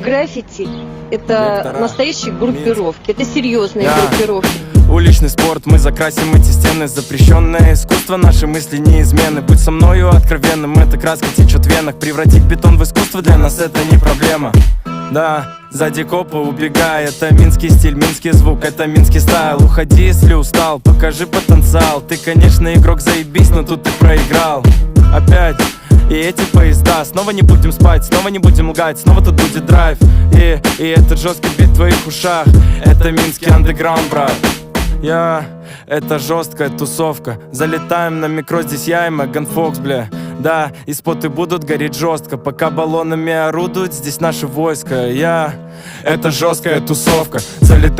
Граффити – это Вектора. настоящие группировки, это серьезные Да. группировки. Уличный спорт, мы закрасим эти стены. Запрещенное искусство, наши мысли неизменны. Будь со мною откровенным, эта краска течет в венах. Превратить бетон в искусство для нас это не проблема. Да, сзади копа убегай. Это минский стиль, минский звук, это минский стайл. Уходи, если устал, покажи потенциал. Ты, конечно, игрок, заебись, но тут ты проиграл. Опять и эти поезда. Снова не будем спать, снова не будем лгать. Снова тут будет драйв. И этот жесткий бит в твоих ушах. Это минский андеграунд, брат. Это жесткая тусовка. Залетаем на микро, здесь я и Меган Фокс, бля. Да, и споты будут гореть жестко. Пока баллонами орудуют, здесь наше войско. Это жесткая тусовка. Залетаем